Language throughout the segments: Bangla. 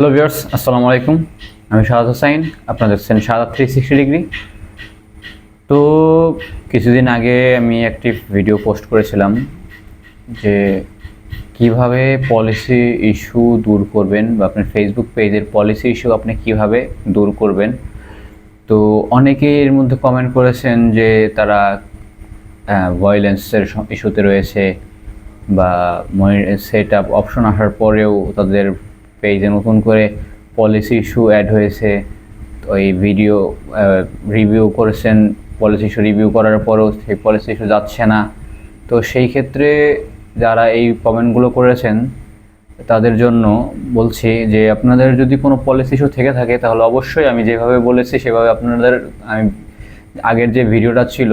হ্যালো ভিউয়ার্স, আসসালামু আলাইকুম। আমি শাহাদ হোসাইন, আপনারা দেখছেন শাহাদ 360 ডিগ্রি। তো কিছুদিন আগে আমি একটি ভিডিও পোস্ট করেছিলাম যে কিভাবে পলিসি ইস্যু দূর করবেন বা আপনার ফেসবুক পেজের পলিসি ইস্যু আপনি কিভাবে দূর করবেন। তো অনেকেই এর মধ্যে কমেন্ট করেছেন যে তারা ভায়োলেন্সের ইস্যুতে রয়েছে বা সেট আপ অপশন আসার পরেও তাদের পেজে নতুন করে পলিসি ইস্যু অ্যাড হয়েছে। তো এই ভিডিও রিভিউ করেছেন, পলিসি ইস্যু রিভিউ করার পরেও সেই পলিসি ইস্যু যাচ্ছে না। তো সেই ক্ষেত্রে যারা এই কমেন্টগুলো করেছেন তাদের জন্য বলছি যে আপনাদের যদি কোনো পলিসি ইস্যু থেকে থাকে তাহলে অবশ্যই আমি যেভাবে বলেছি সেভাবে আপনাদের আমি আগের যে ভিডিওটা ছিল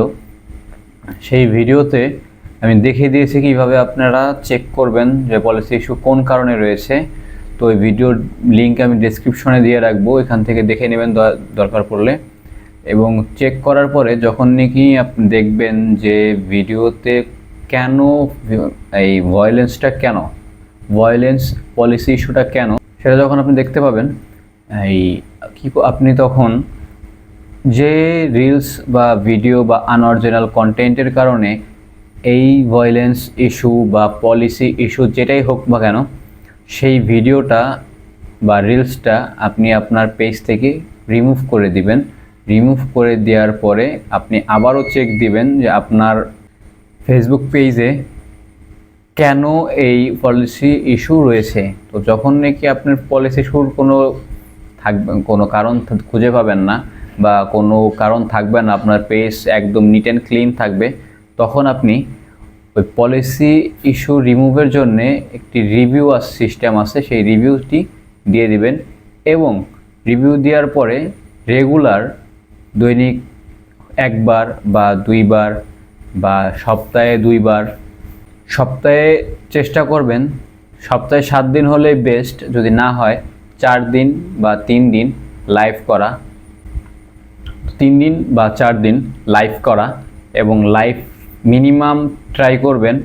সেই ভিডিওতে আমি দেখিয়ে দিয়েছি কীভাবে আপনারা চেক করবেন যে পলিসি ইস্যু কোন কারণে রয়েছে। তো এই ভিডিওর লিঙ্ক আমি ডেসক্রিপশনে দিয়ে রাখবো, এখান থেকে দেখে নেবেন দরকার পড়লে। এবং চেক করার পরে যখন নাকি আপনি দেখবেন যে ভিডিওতে কেন এই ভায়োলেন্স পলিসি ইস্যুটা কেন, সেটা যখন আপনি দেখতে পাবেন আপনি তখন যে রিলস বা ভিডিও বা আনঅরিজিনাল কন্টেন্টের কারণে এই ভায়োলেন্স ইস্যু বা পলিসি ইস্যু যেটাই হোক বা কেন, সেই ভিডিওটা বা রিলসটা আপনি আপনার পেজ থেকে রিমুভ করে দিবেন। রিমুভ করে দেওয়ার পরে আপনি আবারও চেক দিবেন যে আপনার ফেসবুক পেজে কেন এই পলিসি ইস্যু রয়েছে। তো যখন নাকি আপনার পলিসি ইস্যুর কোনো কারণ খুঁজে পাবেন না বা কোনো কারণ থাকবে না, আপনার পেজ একদম নিট অ্যান্ড ক্লিন থাকবে, তখন আপনি ওই পলিসি ইস্যু রিমুভের জন্যে একটি রিভিউ সিস্টেম আছে, সেই রিভিউটি দিয়ে দিবেন। এবং রিভিউ দেওয়ার পরে রেগুলার দৈনিক একবার বা দুইবার বা সপ্তাহে দুইবার, সপ্তাহে চেষ্টা করবেন সপ্তাহে 7 দিন হলে বেস্ট, যদি না হয় 4 দিন বা 3 দিন লাইভ করা, 3 দিন বা 4 দিন লাইভ করা। এবং লাইভ মিনিমাম ট্রাই করবেন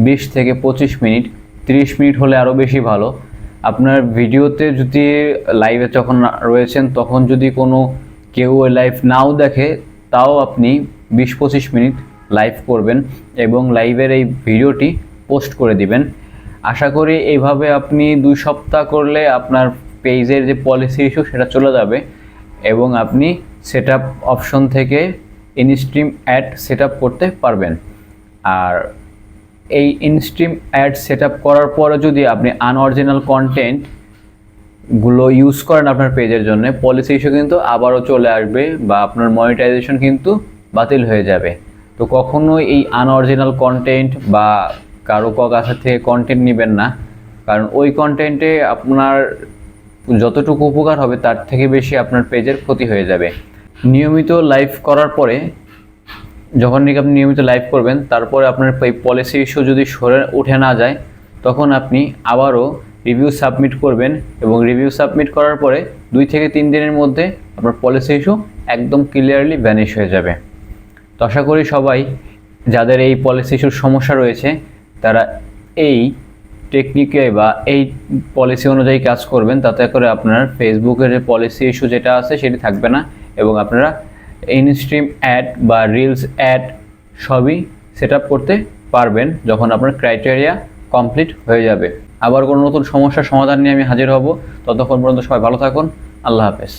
20 থেকে 25 মিনিট, 30 মিনিট হলে আরও বেশি ভালো। আপনার ভিডিওতে যদি লাইভে যখন রয়েছেন তখন যদি কোনো কেউ ওই লাইভ নাও দেখে, তাও আপনি 20-25 মিনিট লাইভ করবেন এবং লাইভের এই ভিডিওটি পোস্ট করে দিবেন। আশা করি এইভাবে আপনি 2 সপ্তাহ করলে আপনার পেজের যে পলিসি ইস্যু সেটা চলে যাবে এবং আপনি সেট আপ অপশন থেকে ইনস্ট্রিম অ্যাড সেট আপ করতে পারবেন। আর এই ইনস্ট্রিম অ্যাড সেট আপ করার পরে যদি আপনি আনঅরিজিনাল কন্টেন্টগুলো ইউজ করেন আপনার পেজের জন্য, পলিসি ইস্যু কিন্তু আবারও চলে আসবে বা আপনার মনিটাইজেশন কিন্তু বাতিল হয়ে যাবে। তো কখনো এই আনঅরিজিনাল কন্টেন্ট বা কারো কাছ থেকে কন্টেন্ট নেবেন না, কারণ ওই কন্টেন্টে আপনার যতটুকু উপকার হবে তার থেকে বেশি আপনার পেজের ক্ষতি হয়ে যাবে। নিয়মিত লাইভ করার পরে, যখন নাকি আপনি নিয়মিত লাইভ করবেন, তারপরে আপনার এই পলিসি ইস্যু যদি সরে উঠে না যায়, তখন আপনি আবারও রিভিউ সাবমিট করবেন এবং রিভিউ সাবমিট করার পরে 2 থেকে 3 দিনের মধ্যে আপনার পলিসি ইস্যু একদম ক্লিয়ারলি ভ্যানিশ হয়ে যাবে। তো আশা করি সবাই যাদের এই পলিসি ইস্যুর সমস্যা রয়েছে তারা এই টেকনিকে বা এই পলিসি অনুযায়ী কাজ করবেন, তাতে করে আপনার ফেসবুকের যে পলিসি ইস্যু যেটা আছে সেটি থাকবে না এবং আপনারা ইনস্ট্রিম অ্যাড বা রিলস অ্যাড সবই সেট আপ করতে পারবেন যখন আপনার ক্রাইটেরিয়া কমপ্লিট হয়ে যাবে। আবার কোনো নতুন সমস্যার সমাধান নিয়ে আমি হাজির হব। ততক্ষণ পর্যন্ত সবাই ভালো থাকুন। আল্লাহ হাফেজ।